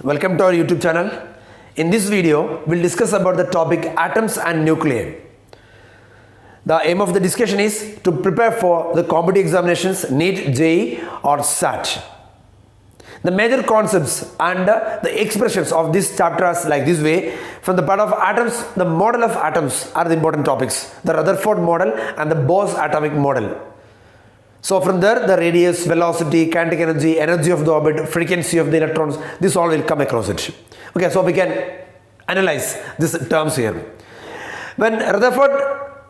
Welcome to our YouTube channel. In this video, we'll discuss about the topic atoms and nuclei. The aim of the discussion is to prepare for the competitive examinations, Neet, JEE or SAT. The major concepts and the expressions of this chapter are like this way. From the part of atoms, the model of atoms are the important topics. The Rutherford model and the Bohr's atomic model. So from there, the radius, velocity, kinetic energy, energy of the orbit, frequency of the electrons, this all will come across it. Okay, so we can analyze these terms here. When Rutherford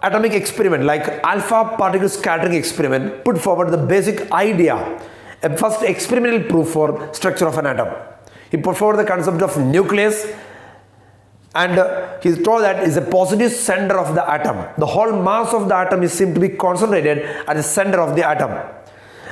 atomic experiment like alpha particle scattering experiment put forward the basic idea, a first experimental proof for structure of an atom. He put forward the concept of nucleus, and he told that is a positive center of the atom. The whole mass of the atom is seemed to be concentrated at the center of the atom.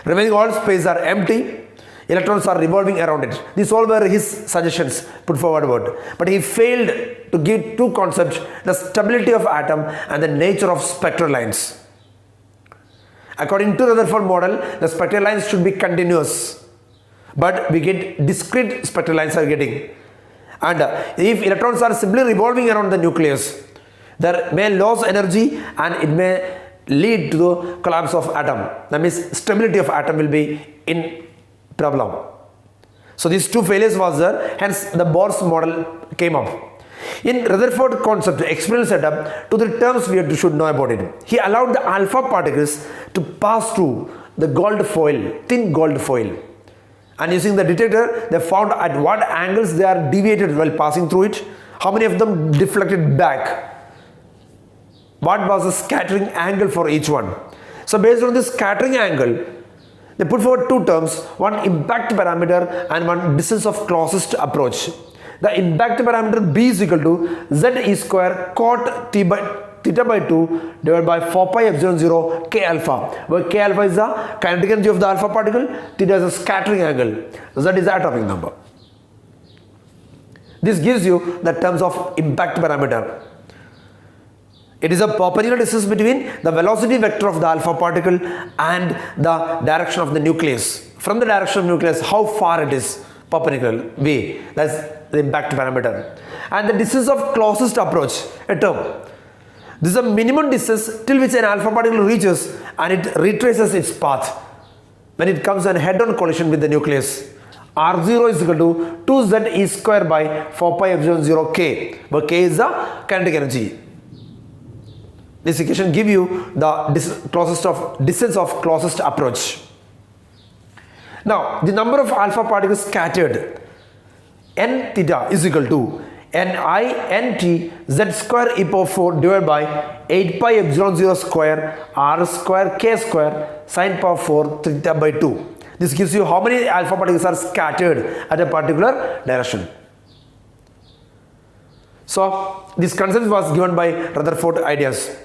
Remaining all space are empty. Electrons are revolving around it. These all were his suggestions put forward. But he failed to give two concepts, the stability of atom and the nature of spectral lines. According to Rutherford model, the spectral lines should be continuous. But we get discrete spectral lines are getting. And if electrons are simply revolving around the nucleus, there may lose energy and it may lead to the collapse of atom. That means stability of atom will be in problem. So these two failures was there, hence the Bohr's model came up. In Rutherford concept, experimental setup, to the terms we should know about it. He allowed the alpha particles to pass through the gold foil, thin gold foil. And using the detector, they found at what angles they are deviated while passing through it, how many of them deflected back, what was the scattering angle for each one. So based on this scattering angle, they put forward two terms, one impact parameter and one distance of closest approach. The impact parameter B is equal to Z square cot theta by 2 divided by 4 pi epsilon 0 K alpha, where K alpha is the kinetic energy of the alpha particle, theta is the scattering angle, Z is the atomic number. This gives you the terms of impact parameter. It is a perpendicular distance between the velocity vector of the alpha particle and the direction of the nucleus. From the direction of nucleus, how far it is perpendicular way, that's the impact parameter. And the distance of closest approach, a term. This is a minimum distance till which an alpha particle reaches and it retraces its path when it comes in head-on collision with the nucleus. R0 is equal to 2Z square by 4 pi epsilon 0 K, where K is the kinetic energy. This equation give you the distance of closest approach. Now, the number of alpha particles scattered, n theta is equal to Nt z square e power 4 divided by 8 pi epsilon 0 square r square k square sine power 4 theta by 2. This gives you how many alpha particles are scattered at a particular direction. So this concept was given by Rutherford ideas.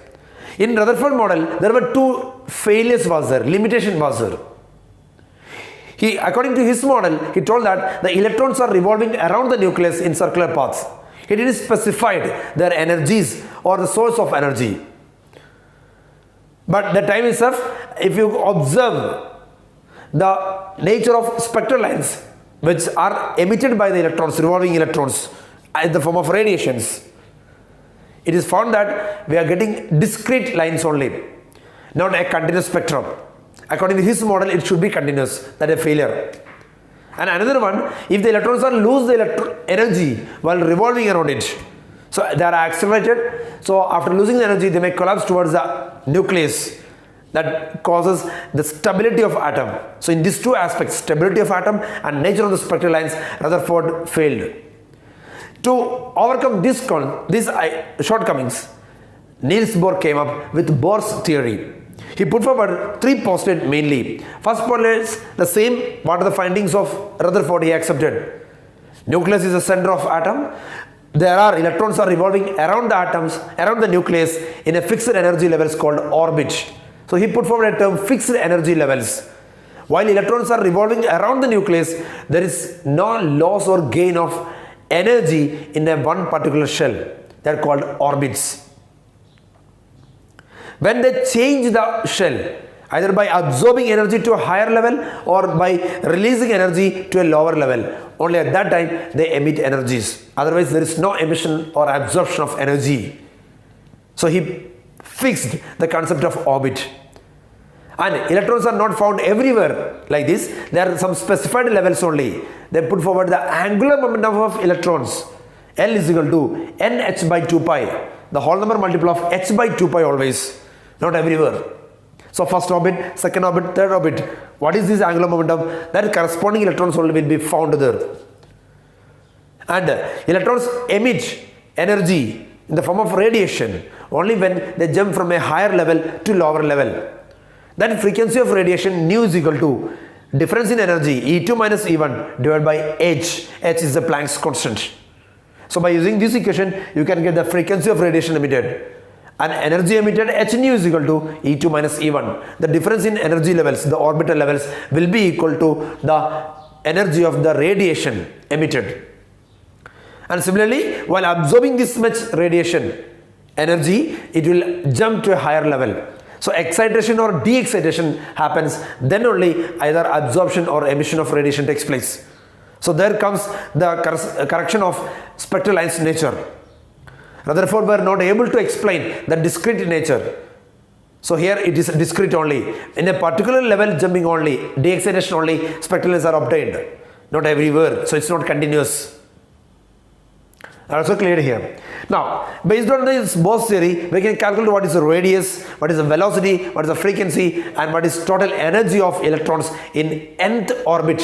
In Rutherford model, there were two failures was there, limitation was there. According to his model, he told that the electrons are revolving around the nucleus in circular paths. He didn't specify their energies or the source of energy. But the time itself, if you observe the nature of spectral lines which are emitted by the electrons, revolving electrons in the form of radiations, it is found that we are getting discrete lines only, not a continuous spectrum. According to his model, it should be continuous. That is a failure. And another one, if the electrons are lose the energy while revolving around it, so they are accelerated. So after losing the energy, they may collapse towards the nucleus. That causes the stability of atom. So in these two aspects, stability of atom and nature of the spectral lines, Rutherford failed. To overcome these shortcomings, Niels Bohr came up with Bohr's theory. He put forward three postulates mainly. First postulate is the same, what are the findings of Rutherford he accepted. Nucleus is the center of atom. Electrons are revolving around the atoms, around the nucleus in a fixed energy levels called orbit. So he put forward a term fixed energy levels. While electrons are revolving around the nucleus, there is no loss or gain of energy in a one particular shell. They are called orbits. When they change the shell either by absorbing energy to a higher level or by releasing energy to a lower level. Only at that time they emit energies. Otherwise there is no emission or absorption of energy. So he fixed the concept of orbit. And electrons are not found everywhere like this. There are some specified levels only. They put forward the angular momentum of electrons. L is equal to nh by 2 pi. The whole number multiple of h by 2 pi always. Not everywhere. So first orbit, second orbit, third orbit. What is this angular momentum? That corresponding electrons only will be found there. And electrons emit energy in the form of radiation only when they jump from a higher level to lower level. That frequency of radiation nu is equal to difference in energy E2 minus E1 divided by h. H is the Planck's constant. So by using this equation you can get the frequency of radiation emitted. And energy emitted h nu is equal to E2 minus E1. The difference in energy levels, the orbital levels, will be equal to the energy of the radiation emitted. And similarly, while absorbing this much radiation energy, it will jump to a higher level. So excitation or de-excitation happens, then only either absorption or emission of radiation takes place. So there comes the correction of spectral line's nature. Therefore, we are not able to explain the discrete nature. So here it is discrete only. In a particular level jumping only, de-excitation only, spectral lines are obtained. Not everywhere. So it's not continuous. Also clear here. Now, based on this Bohr's theory, we can calculate what is the radius, what is the velocity, what is the frequency, and what is total energy of electrons in nth orbit.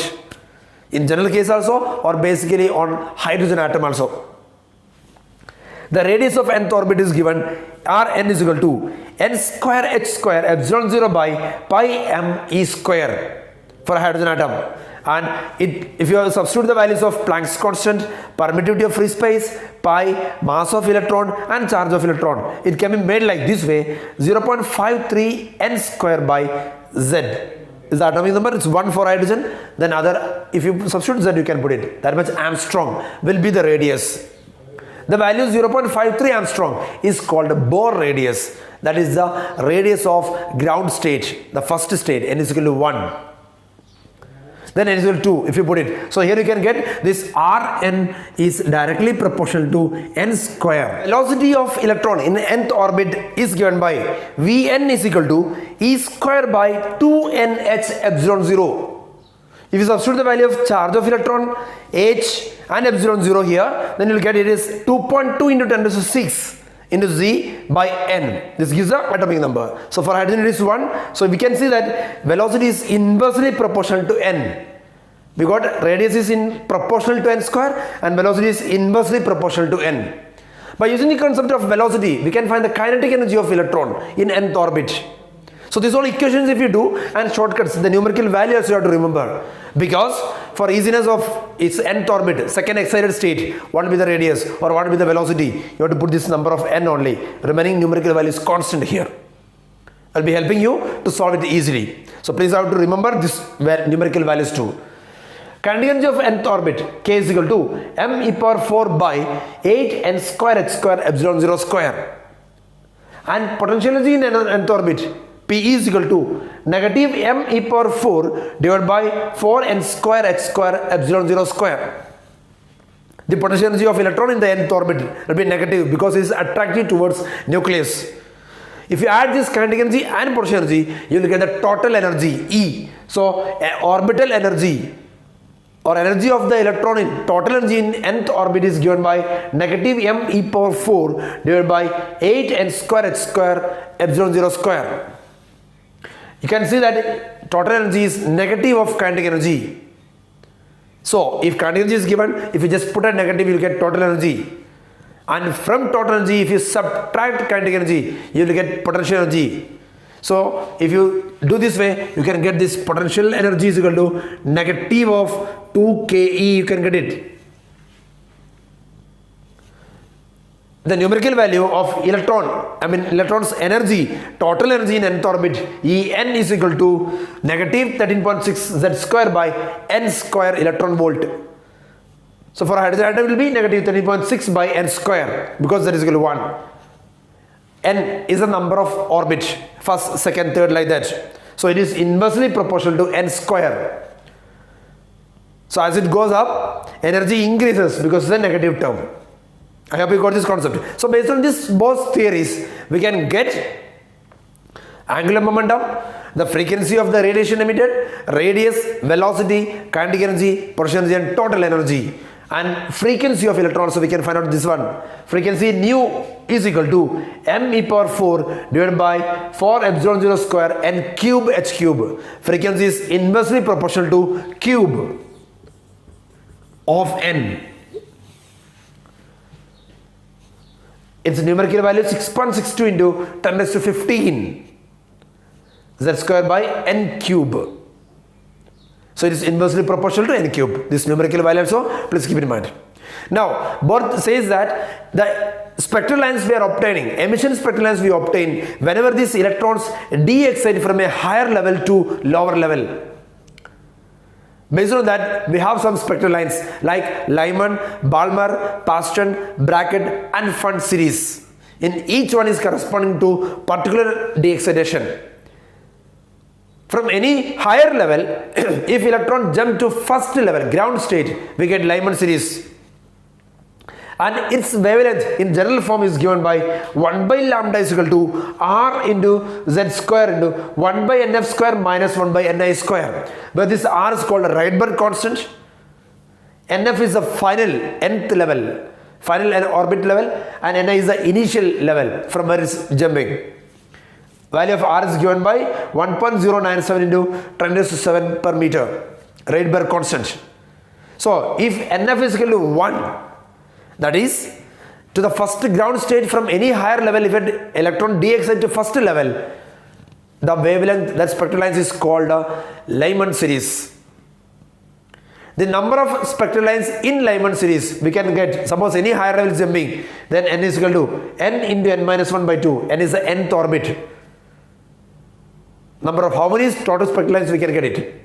In general case also, or basically on hydrogen atom also. The radius of nth orbit is given Rn is equal to n square h square epsilon 0 by pi m e square for a hydrogen atom. And if you substitute the values of Planck's constant, permittivity of free space, pi, mass of electron and charge of electron, it can be made like this way: 0.53 n square by z is the atomic number. It's 1 for hydrogen, then other, if you substitute z you can put it, that much Armstrong will be the radius. The value 0.53 Armstrong is called Bohr radius. That is the radius of ground state, the first state, n is equal to 1. Then n is equal to 2 if you put it. So here you can get this Rn is directly proportional to n square. Velocity of electron in nth orbit is given by Vn is equal to E square by 2nh epsilon 0. If you substitute the value of charge of electron, h and epsilon 0 here, then you will get it is 2.2 into 10 to the 6 into z by n. This gives the atomic number. So for hydrogen it is 1. So we can see that velocity is inversely proportional to n. We got radius is in proportional to n square and velocity is inversely proportional to n. By using the concept of velocity, we can find the kinetic energy of electron in nth orbit. So these all equations if you do and shortcuts, the numerical values you have to remember. Because for easiness of its nth orbit, second excited state, what will be the radius or what will be the velocity, you have to put this number of n only. Remaining numerical value is constant here. I'll be helping you to solve it easily. So please have to remember this numerical values too. Kinetic energy of nth orbit, k is equal to m e power 4 by 8 n square h square epsilon 0 square. And potential energy in nth orbit, P is equal to negative m e power 4 divided by 4 n square h square epsilon 0 square. The potential energy of electron in the nth orbit will be negative because it is attracted towards nucleus. If you add this kinetic energy and potential energy, you will get the total energy E. So orbital energy or energy of the electron in total energy in nth orbit is given by negative m e power 4 divided by 8 n square h square epsilon 0 square. You can see that total energy is negative of kinetic energy. So if kinetic energy is given, if you just put a negative, you will get total energy. And from total energy, if you subtract kinetic energy, you will get potential energy. So if you do this way, you can get this potential energy is equal to negative of 2 ke, you can get it. The numerical value of electron's energy, total energy in nth orbit, En is equal to negative 13.6 z square by n square electron volt. So for hydrogen atom will be negative 13.6 by n square because that is equal to 1. N is the number of orbit, first, second, third, like that. So it is inversely proportional to n square. So as it goes up, energy increases because it's a negative term. I hope you got this concept. So based on this both theories, we can get angular momentum, the frequency of the radiation emitted, radius, velocity, kinetic energy, potential energy and total energy, and frequency of electrons. So we can find out this one. Frequency nu is equal to m e power 4 divided by 4 epsilon 0 square n cube h cube. Frequency is inversely proportional to cube of n. Its numerical value is 6.62 into 10 raised to 15 z square by n cube. So it is inversely proportional to n cube. This numerical value also, please keep in mind. Now, Bohr says that the spectral lines we are obtaining, emission spectral lines we obtain whenever these electrons de-excite from a higher level to lower level. Based on that, we have some spectral lines like Lyman, Balmer, Paston, Brackett and Fund series. In each one is corresponding to particular de-excitation. From any higher level, if electron jump to first level, ground state, we get Lyman series. And its wavelength in general form is given by 1 by lambda is equal to r into z square into 1 by nf square minus 1 by ni square, where this r is called a Rydberg constant, nf is the final nth level, final orbit level, and ni is the initial level from where it's jumping. Value of r is given by 1.097 into 10 raised to 7 per meter, Rydberg constant. So if nf is equal to 1, that is, to the first ground state from any higher level, if an electron de-excites to first level, the wavelength, that spectral lines is called a Lyman series. The number of spectral lines in Lyman series we can get, suppose any higher level is jumping, then n is equal to n into n minus 1 by 2, n is the nth orbit. Number of how many total spectral lines we can get it.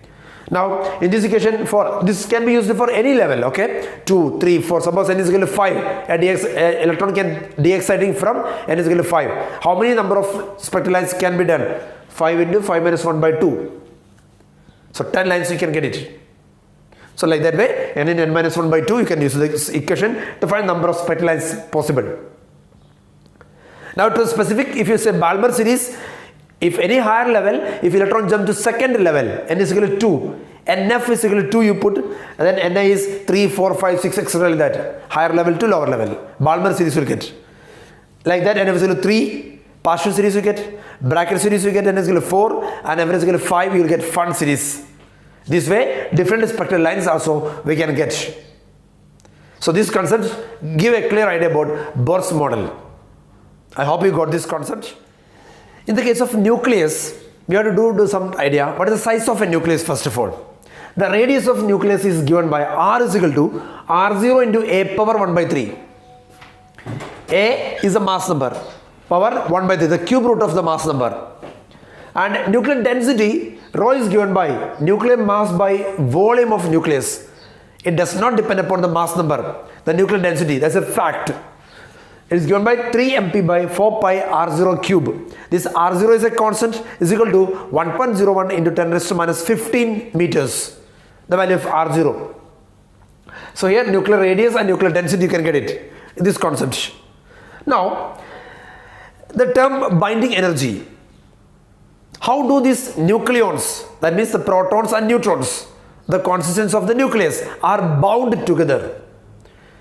Now, in this equation, for this can be used for any level, okay? 2, 3, 4. Suppose n is equal to 5. Electron can de-exciting from n is equal to 5. How many number of spectral lines can be done? 5 into 5 minus 1 by 2. So 10 lines you can get it. So like that way, n in n minus 1 by 2, you can use this equation to find number of spectral lines possible. Now to specific, if you say Balmer series, if any higher level, if electron jump to second level, n is equal to 2, nf is equal to 2 you put, and then ni is 3, 4, 5, 6, etc. like that. Higher level to lower level. Balmer series will get. Like that, nf is equal to 3, Paston series you get, Brackett series you get, n is equal to 4, and f is equal to 5, you will get Fund series. This way, different spectral lines also we can get. So these concepts give a clear idea about Bohr's model. I hope you got this concept. In the case of nucleus, we have to do some idea. What is the size of a nucleus first of all? The radius of nucleus is given by r is equal to r0 into a power 1 by 3. A is the mass number, power 1 by 3, the cube root of the mass number. And nuclear density, rho is given by nuclear mass by volume of nucleus. It does not depend upon the mass number, the nuclear density, that's a fact. It is given by 3 mp by 4 pi r0 cube. This r0 is a constant, is equal to 1.01 into 10 raised to minus 15 meters, the value of r0. So here nuclear radius and nuclear density you can get it in this concept. Now the term binding energy. How do these nucleons, that means the protons and neutrons, the constituents of the nucleus, are bound together?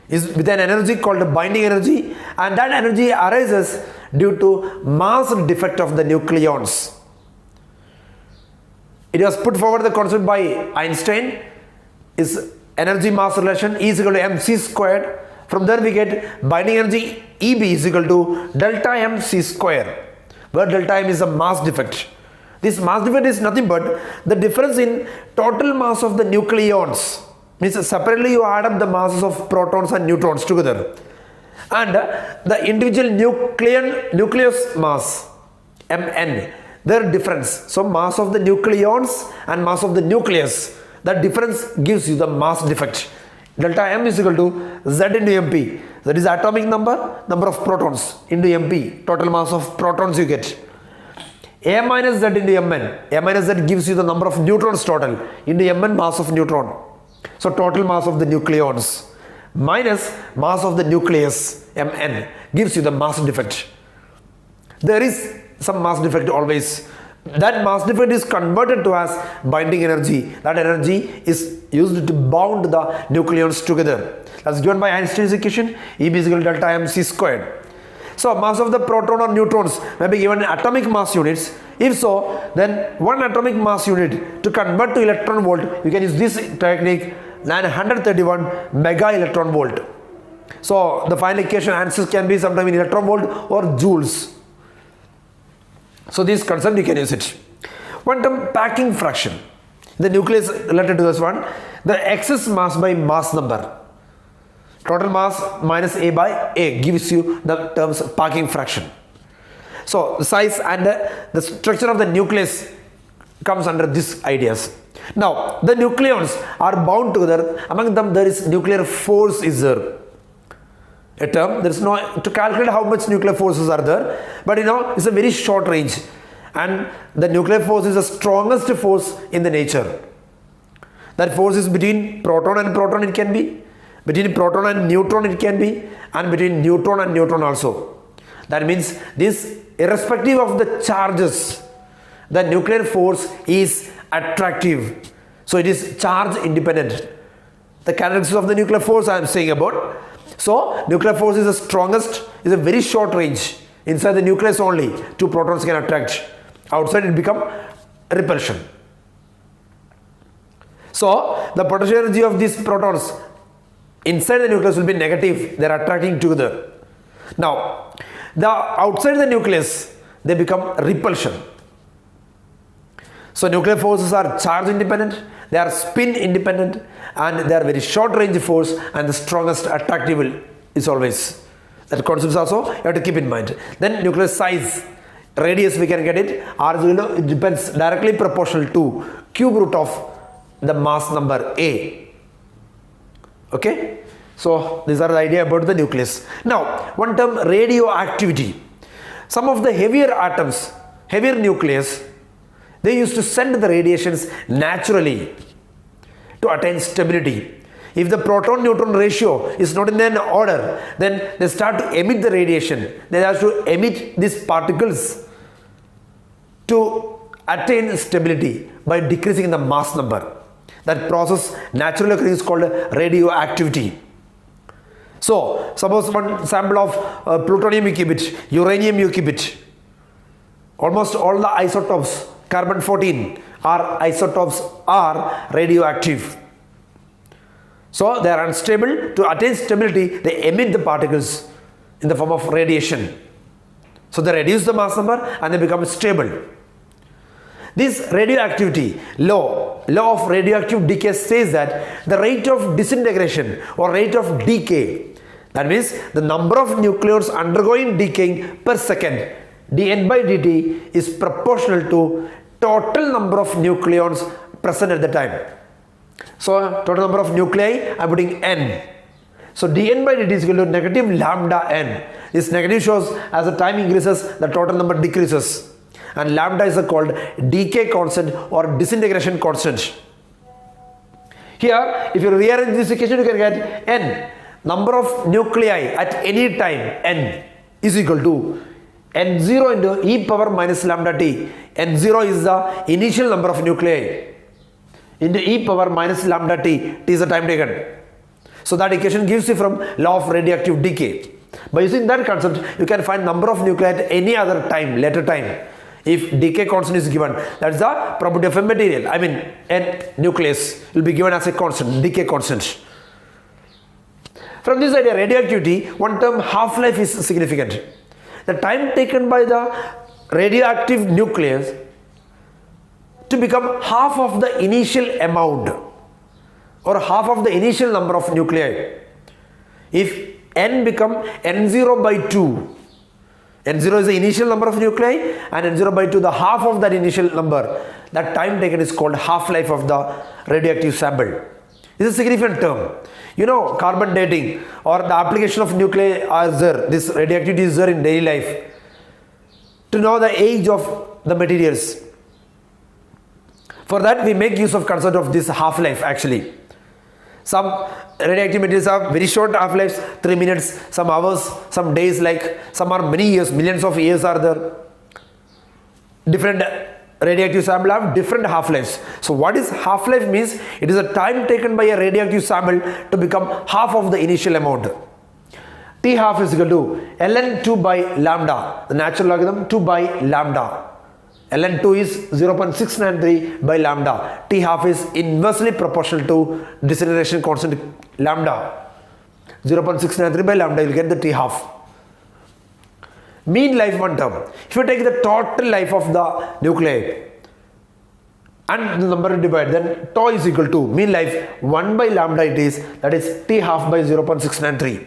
Is with an energy called binding energy, and that energy arises due to mass defect of the nucleons. It was put forward the concept by Einstein, is energy mass relation E is equal to mc squared. From there we get binding energy EB is equal to delta mc square, where delta m is a mass defect. This mass defect is nothing but the difference in total mass of the nucleons. Means separately you add up the masses of protons and neutrons together, and the individual nucleus mass Mn, their difference. So mass of the nucleons and mass of the nucleus, that difference gives you the mass defect. Delta M is equal to Z into Mp. That is atomic number, number of protons into Mp, total mass of protons you get. A minus Z into Mn. A minus Z gives you the number of neutrons total into Mn mass of neutron. So total mass of the nucleons minus mass of the nucleus Mn gives you the mass defect. There is some mass defect always. That mass defect is converted to as binding energy. That energy is used to bound the nucleons together. That's given by Einstein's equation, E is equal to delta mc squared. So mass of the proton or neutrons may be given in atomic mass units. If so, then one atomic mass unit to convert to electron volt, you can use this technique, 931 mega electron volt. So the final equation answers can be sometime in electron volt or joules. So this concept you can use it. One term, packing fraction. The nucleus related to this one. The excess mass by mass number. Total mass minus A by A gives you the terms packing fraction. So the size and the structure of the nucleus comes under these ideas. Now the nucleons are bound together. Among them there is nuclear force is there. A term, there is no to calculate how much nuclear forces are there, but it's a very short range, and the nuclear force is the strongest force in the nature. That force is between proton and proton, it can be between proton and neutron, it can be, and between neutron and neutron also. That means this, irrespective of the charges, the nuclear force is attractive. So it is charge independent. The characteristics of the nuclear force I am saying about. So nuclear force is the strongest, is a very short range. Inside the nucleus only, two protons can attract. Outside it become repulsion. So the potential energy of these protons inside the nucleus will be negative. They are attracting together. Now the outside the nucleus, they become repulsion. So nuclear forces are charge independent, they are spin independent, and they are very short range force, and the strongest attractive is always. That concept also you have to keep in mind. Then nuclear size, radius we can get it. R is it depends directly proportional to cube root of the mass number A. Okay. So these are the idea about the nucleus. Now one term, radioactivity. Some of the heavier atoms, heavier nucleus, they used to send the radiations naturally to attain stability. If the proton-neutron ratio is not in an order, then they start to emit the radiation. They have to emit these particles to attain stability by decreasing the mass number. That process naturally occurs is called radioactivity. So suppose one sample of plutonium you keep it, uranium you keep it. Almost all the isotopes, carbon-14 isotopes are radioactive. So they are unstable. To attain stability, they emit the particles in the form of radiation. So they reduce the mass number and they become stable. This radioactivity law of radioactive decay says that the rate of disintegration or rate of decay, that means the number of nucleons undergoing decaying per second, dN by dt, is proportional to total number of nucleons present at the time. So total number of nuclei, I am putting n. So dN by dt is equal to negative lambda n. This negative shows as the time increases, the total number decreases. And lambda is called decay constant or disintegration constant. Here, if you rearrange this equation, you can get n. Number of nuclei at any time, n, is equal to n0 into e power minus lambda t. n0 is the initial number of nuclei into e power minus lambda t. T is the time taken. So that equation gives you from law of radioactive decay. By using that concept, you can find number of nuclei at any other time, later time. If decay constant is given, that is the property of a material. I mean, n nucleus will be given as a constant, decay constant. From this idea, radioactivity, one term, half-life is significant. The time taken by the radioactive nucleus to become half of the initial amount or half of the initial number of nuclei. If n become n0 by 2, n0 is the initial number of nuclei and n0 by 2 the half of that initial number, that time taken is called half-life of the radioactive sample. This is a significant term. You know, carbon dating or the application of nuclei are there. This radioactivity is there in daily life. to know the age of the materials. For that we make use of concept of this half-life actually. Some radioactive materials have very short half-lives, 3 minutes, some hours, some days, like some are many years, millions of years are there. Different radioactive sample have different half-lives. So what is half-life means? It is a time taken by a radioactive sample to become half of the initial amount. T half is equal to ln 2 by lambda, the natural logarithm 2 by lambda. ln 2 is 0.693 by lambda. T half is inversely proportional to disintegration constant lambda. 0.693 by lambda, you will get the T half. Mean life one term. If you take the total life of the nuclei and the number divided, then tau is equal to mean life 1 by lambda it is, that is T half by 0.693.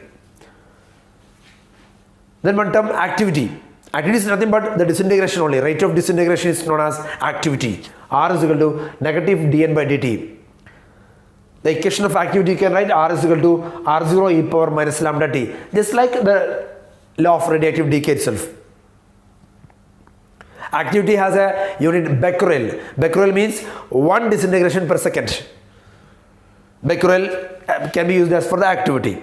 Then one term activity. Activity is nothing but the disintegration only. Rate of disintegration is known as activity. R is equal to negative dN by dt. The equation of activity you can write R is equal to R0 e power minus lambda t. Just like the law of radioactive decay itself. Activity has a unit becquerel. Becquerel means 1 disintegration per second. Becquerel can be used as for the activity.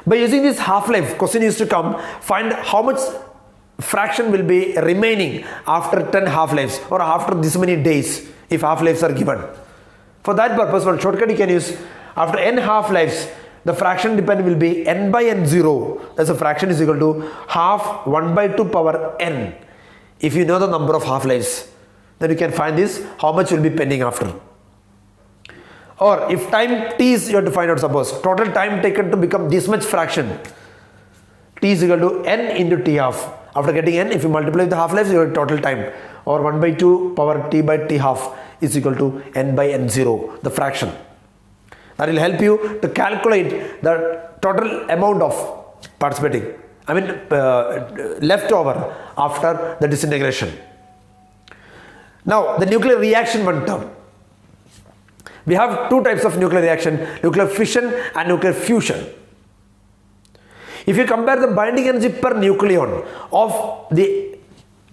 By using this half-life, question is to come, find how much fraction will be remaining after 10 half-lives or after this many days if half-lives are given. For that purpose, one shortcut you can use, after n half-lives, the fraction dependent will be n by n0. That's a fraction is equal to half 1 by 2 power n. If you know the number of half-lives, then you can find this, how much will be pending after. Or if time t is, you have to find out, suppose total time taken to become this much fraction, t is equal to n into t half. After getting n, if you multiply the half-lives, you have total time, or 1 by 2 power t by t half is equal to n by n0, the fraction. That will help you to calculate the total amount of participating, leftover after the disintegration. Now the nuclear reaction one term. We have two types of nuclear reaction, nuclear fission and nuclear fusion. If you compare the binding energy per nucleon of the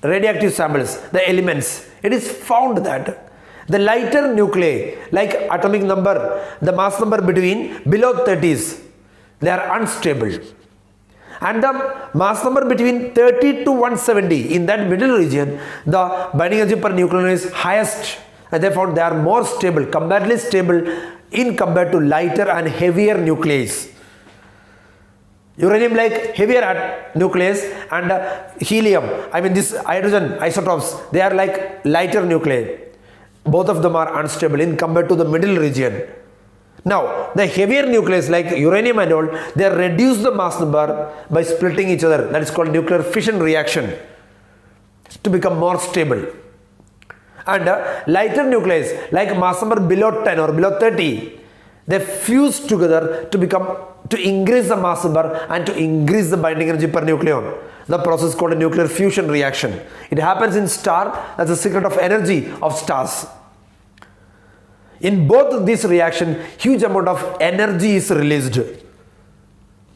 radioactive samples, the elements, it is found that the lighter nuclei, like atomic number, the mass number between below 30s, they are unstable. And the mass number between 30 to 170, in that middle region, the binding energy per nucleon is highest. And they found they are more stable, comparatively stable in compared to lighter and heavier nuclei. Uranium like heavier nucleus and helium, this hydrogen isotopes, they are like lighter nuclei. Both of them are unstable in compared to the middle region. Now the heavier nucleus like uranium and all, they reduce the mass number by splitting each other. That is called nuclear fission reaction to become more stable. And lighter nucleus like mass number below 10 or below 30, they fuse together to increase the mass number and to increase the binding energy per nucleon. The process is called a nuclear fusion reaction. It happens in star. That's the secret of energy of stars. In both this reaction, huge amount of energy is released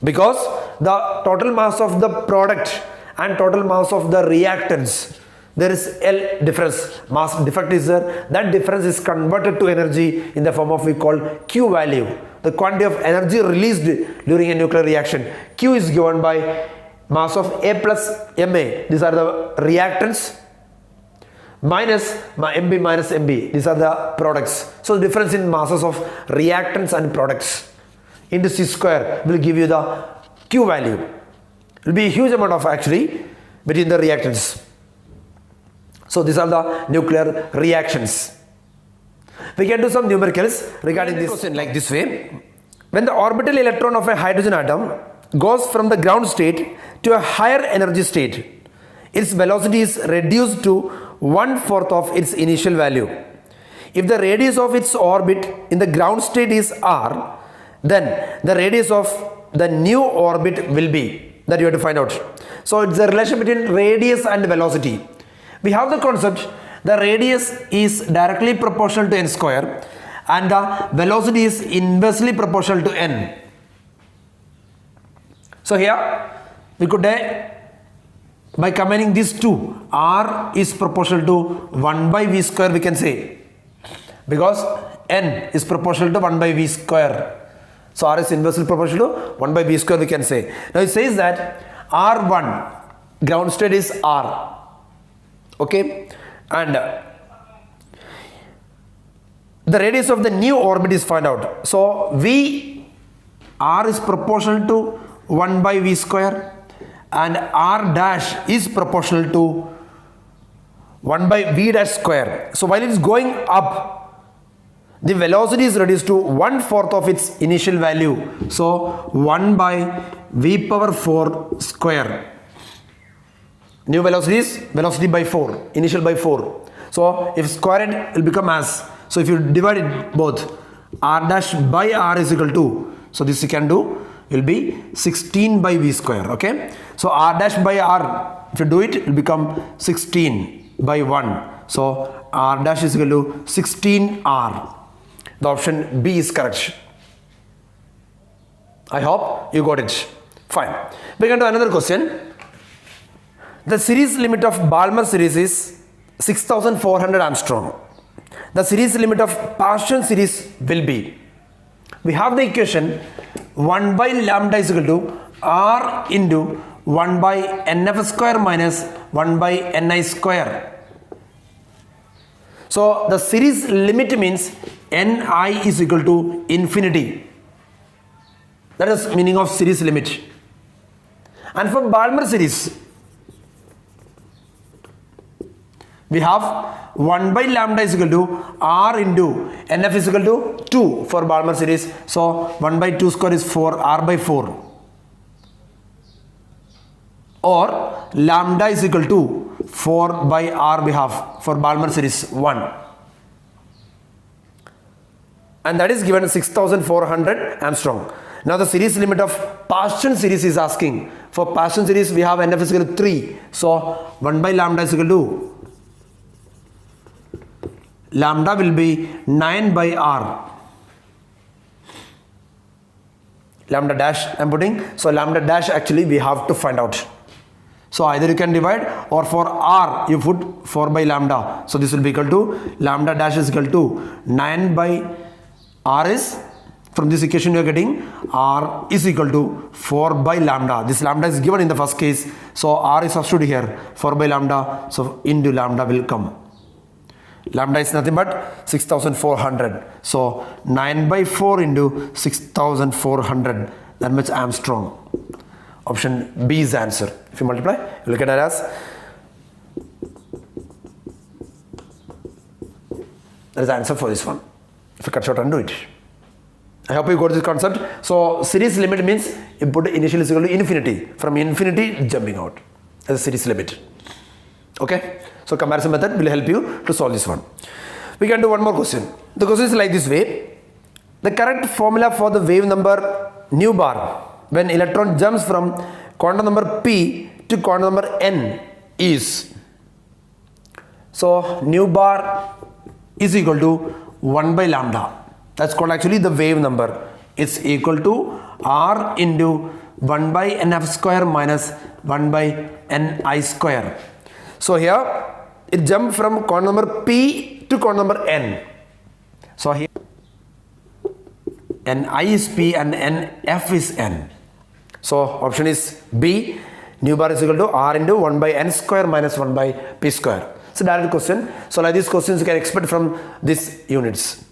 because the total mass of the product and total mass of the reactants, there is L difference, mass defect is there. That difference is converted to energy in the form of we call Q value. The quantity of energy released during a nuclear reaction. Q is given by mass of A plus Ma. These are the reactants minus Mb minus Mb. These are the products. So the difference in masses of reactants and products into C square will give you the Q value. It will be a huge amount of actually between the reactants. So these are the nuclear reactions. We can do some numericals regarding this question like this way. When the orbital electron of a hydrogen atom goes from the ground state to a higher energy state, its velocity is reduced to 1/4 of its initial value. If the radius of its orbit in the ground state is r, then the radius of the new orbit will be, that you have to find out. So it's the relation between radius and velocity. We have the concept, the radius is directly proportional to n square and the velocity is inversely proportional to n. So here we could by combining these two, r is proportional to 1 by v square, we can say, because n is proportional to 1 by v square. So r is inversely proportional to 1 by v square, we can say. Now it says that r1 ground state is r, okay, and the radius of the new orbit is found out. So r is proportional to 1 by v square and r dash is proportional to 1 by v dash square. So while it is going up, the velocity is reduced to 1/4 of its initial value. So 1 by v power 4 square. New velocity is velocity by 4, initial by 4. So if square it will become as, so if you divide it both, r dash by r is equal to, so this you can do, will be 16 by v square, okay. So r dash by r, if you do it, it will become 16 by 1. So r dash is equal to 16r. The option B is correct. I hope you got it. Fine. We can do another question. The series limit of Balmer series is 6400 Armstrong. The series limit of partial series will be, we have the equation 1 by lambda is equal to r into 1 by nf square minus 1 by ni square. So the series limit means ni is equal to infinity. That is meaning of series limit. And for Balmer series, we have 1 by lambda is equal to r into nf is equal to 2 for Balmer series. So 1 by 2 square is 4, r by 4. Or lambda is equal to 4 by r we have for Balmer series 1. And that is given 6400 Armstrong. Now the series limit of partial series is asking. For partial series we have nf is equal to 3. So 1 by lambda is equal to, lambda will be 9 by r. Lambda dash I am putting. So lambda dash actually we have to find out. So either you can divide, or for r you put 4 by lambda. So this will be equal to, lambda dash is equal to 9 by r is, from this equation you are getting r is equal to 4 by lambda. This lambda is given in the first case. So r is substituted here, 4 by lambda. So into lambda will come. Lambda is nothing but 6400. So 9 by 4 into 6400. That much Armstrong. Option B is the answer. If you multiply, you look at it as, that is the answer for this one. If you cut short and do it. I hope you got this concept. So series limit means you put initial is equal to infinity. From infinity jumping out as a series limit. Okay. So comparison method will help you to solve this one. We can do one more question. The question is like this way. The correct formula for the wave number nu bar when electron jumps from quantum number p to quantum number n is, so nu bar is equal to 1 by lambda. That's called actually the wave number. It's equal to r into 1 by nf square minus 1 by ni square. So here it jumped from quantum number p to quantum number n. So here ni is p and nf is n. So option is B. Nu bar is equal to r into 1 by n square minus 1 by p square. It's a direct question. So like these questions you can expect from these units.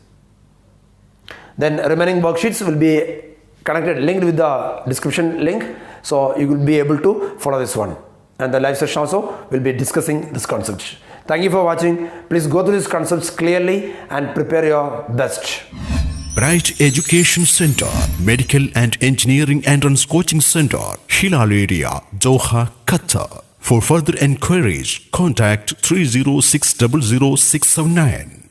Then remaining worksheets will be connected, linked with the description link. So you will be able to follow this one. And the live session also will be discussing this concept. Thank you for watching. Please go through these concepts clearly and prepare your best. Bright Education Center, Medical and Engineering Entrance Coaching Center, Hilal area, Doha, Qatar. For further enquiries, contact 306000679.